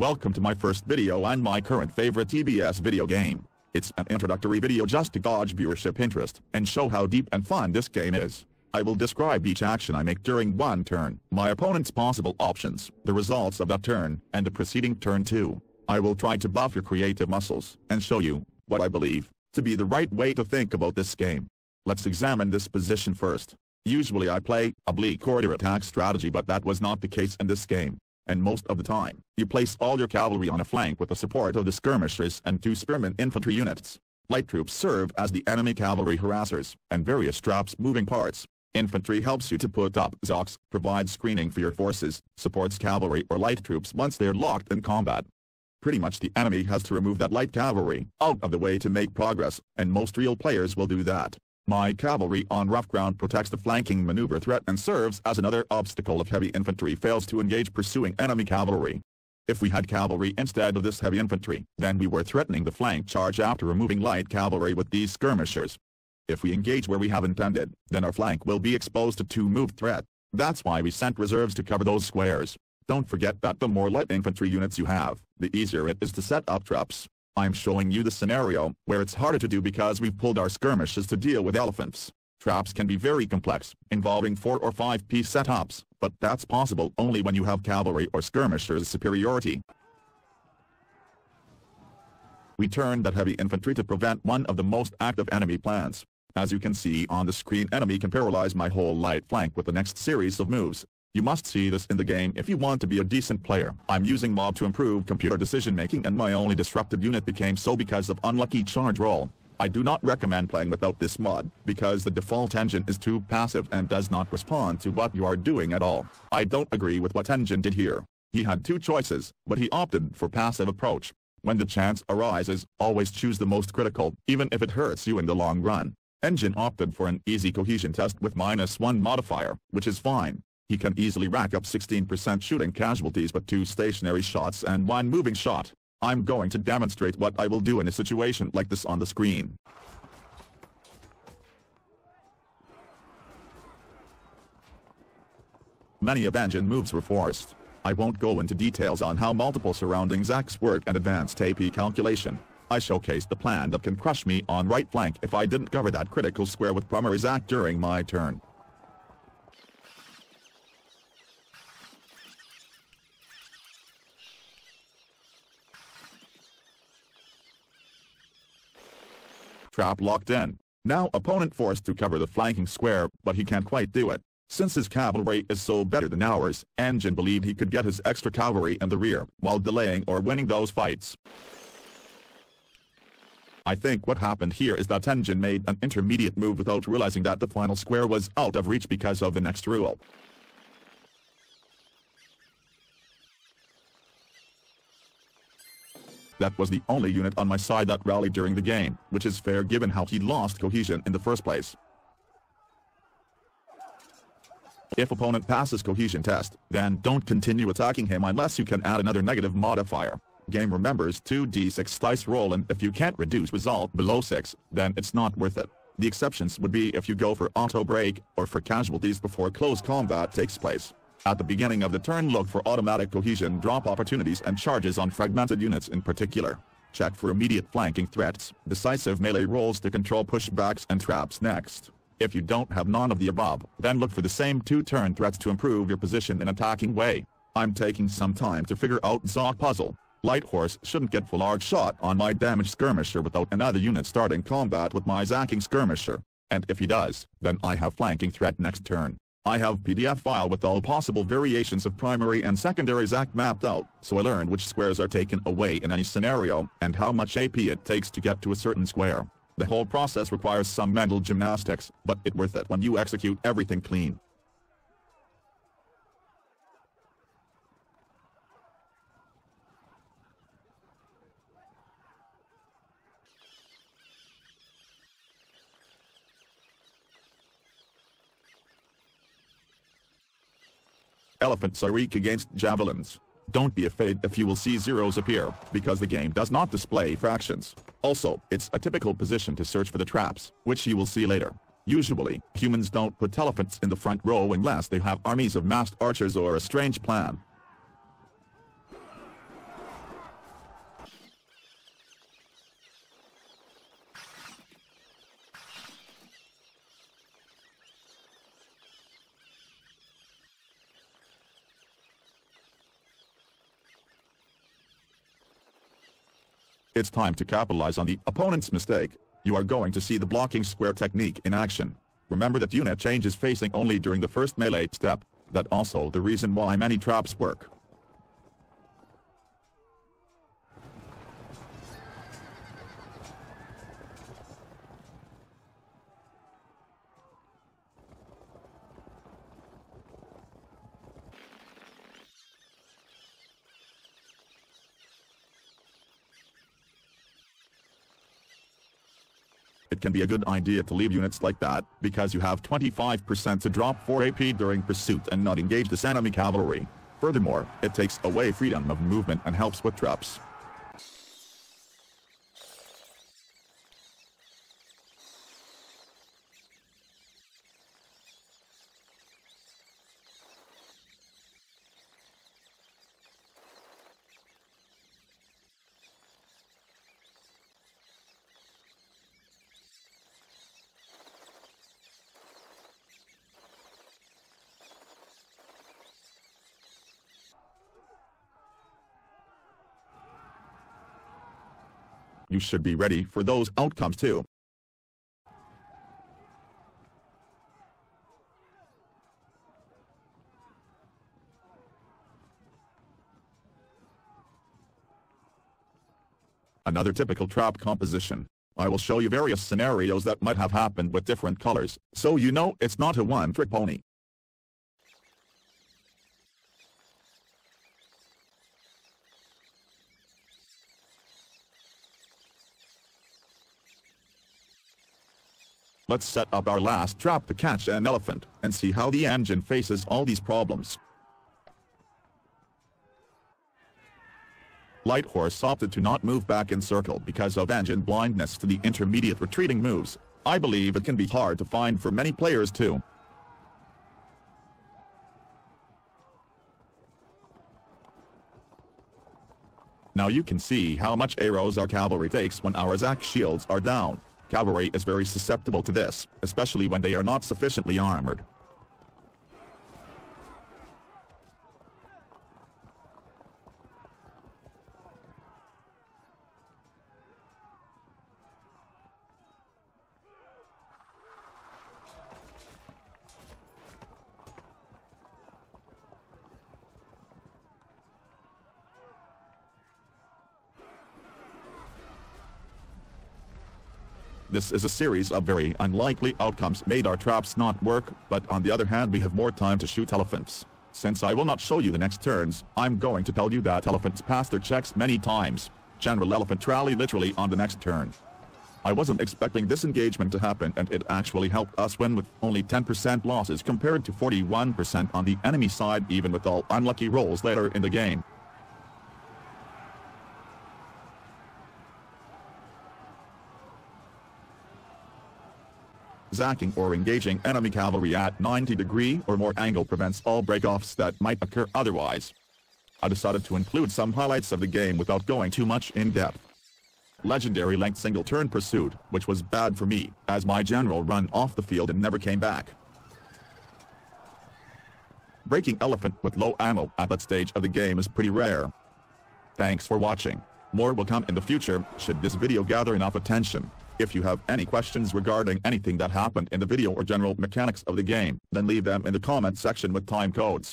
Welcome to my first video and my current favorite TBS video game. It's an introductory video just to gauge viewership interest and show how deep and fun this game is. I will describe each action I make during one turn, my opponent's possible options, the results of that turn, and the preceding turn too. I will try to buff your creative muscles and show you what I believe to be the right way to think about this game. Let's examine this position first. Usually I play a bleak order attack strategy, but that was not the case in this game. And most of the time, you place all your cavalry on a flank with the support of the skirmishers and 2 spearmen infantry units. Light troops serve as the enemy cavalry harassers, and various traps moving parts. Infantry helps you to put up zocks, provides screening for your forces, supports cavalry or light troops once they're locked in combat. Pretty much the enemy has to remove that light cavalry out of the way to make progress, and most real players will do that. My cavalry on rough ground protects the flanking maneuver threat and serves as another obstacle if heavy infantry fails to engage pursuing enemy cavalry. If we had cavalry instead of this heavy infantry, then we were threatening the flank charge after removing light cavalry with these skirmishers. If we engage where we have intended, then our flank will be exposed to 2-move threat. That's why we sent reserves to cover those squares. Don't forget that the more light infantry units you have, the easier it is to set up traps. I'm showing you the scenario where it's harder to do because we've pulled our skirmishes to deal with elephants. Traps can be very complex, involving 4 or 5 piece setups, but that's possible only when you have cavalry or skirmishers superiority. We turned that heavy infantry to prevent one of the most active enemy plans. As you can see on the screen, enemy can paralyze my whole light flank with the next series of moves. You must see this in the game if you want to be a decent player. I'm using mob to improve computer decision making, and my only disrupted unit became so because of unlucky charge roll. I do not recommend playing without this mod, because the default engine is too passive and does not respond to what you are doing at all. I don't agree with what engine did here. He had 2 choices, but he opted for passive approach. When the chance arises, always choose the most critical, even if it hurts you in the long run. Engine opted for an easy cohesion test with -1 modifier, which is fine. He can easily rack up 16% shooting casualties with 2 stationary shots and 1 moving shot. I'm going to demonstrate what I will do in a situation like this on the screen. Many of engine moves were forced. I won't go into details on how multiple surrounding zacks work and advanced AP calculation. I showcased the plan that can crush me on right flank if I didn't cover that critical square with primary zack during my turn. Trap locked in. Now opponent forced to cover the flanking square, but he can't quite do it. Since his cavalry is so better than ours, engine believed he could get his extra cavalry in the rear, while delaying or winning those fights. I think what happened here is that engine made an intermediate move without realizing that the final square was out of reach because of the next rule. That was the only unit on my side that rallied during the game, which is fair given how he lost cohesion in the first place. If opponent passes cohesion test, then don't continue attacking him unless you can add another negative modifier. Game remembers 2d6 dice roll, and if you can't reduce result below 6, then it's not worth it. The exceptions would be if you go for auto break, or for casualties before close combat takes place. At the beginning of the turn, look for automatic cohesion drop opportunities and charges on fragmented units in particular. Check for immediate flanking threats, decisive melee rolls to control pushbacks and traps next. If you don't have none of the above, then look for the same 2 turn threats to improve your position in attacking way. I'm taking some time to figure out Zoc puzzle. Light horse shouldn't get full large shot on my damaged skirmisher without another unit starting combat with my zacking skirmisher. And if he does, then I have flanking threat next turn. I have PDF file with all possible variations of primary and secondary zack mapped out, so I learned which squares are taken away in any scenario, and how much AP it takes to get to a certain square. The whole process requires some mental gymnastics, but it's worth it when you execute everything clean. Elephants are weak against javelins. Don't be afraid if you will see zeros appear, because the game does not display fractions. Also, it's a typical position to search for the traps, which you will see later. Usually, humans don't put elephants in the front row unless they have armies of masked archers or a strange plan. It's time to capitalize on the opponent's mistake. You are going to see the blocking square technique in action. Remember that unit change is facing only during the first melee step. That's also the reason why many traps work. It can be a good idea to leave units like that, because you have 25% to drop 4 AP during pursuit and not engage this enemy cavalry. Furthermore, it takes away freedom of movement and helps with traps. You should be ready for those outcomes too. Another typical trap composition. I will show you various scenarios that might have happened with different colors, so you know it's not a one-trick pony. Let's set up our last trap to catch an elephant, and see how the engine faces all these problems. Light Horse opted to not move back in circle because of engine blindness to the intermediate retreating moves. I believe it can be hard to find for many players too. Now you can see how much arrows our cavalry takes when our Zac shields are down. Cavalry is very susceptible to this, especially when they are not sufficiently armored. This is a series of very unlikely outcomes made our traps not work, but on the other hand we have more time to shoot elephants. Since I will not show you the next turns, I'm going to tell you that elephants pass their checks many times. General Elephant rally literally on the next turn. I wasn't expecting this engagement to happen, and it actually helped us win with only 10% losses compared to 41% on the enemy side, even with all unlucky rolls later in the game. Zacking or engaging enemy cavalry at 90° or more angle prevents all breakoffs that might occur otherwise. I decided to include some highlights of the game without going too much in depth. Legendary length single turn pursuit, which was bad for me, as my general ran off the field and never came back. Breaking elephant with low ammo at that stage of the game is pretty rare. Thanks for watching. More will come in the future, should this video gather enough attention. If you have any questions regarding anything that happened in the video or general mechanics of the game, then leave them in the comment section with time codes.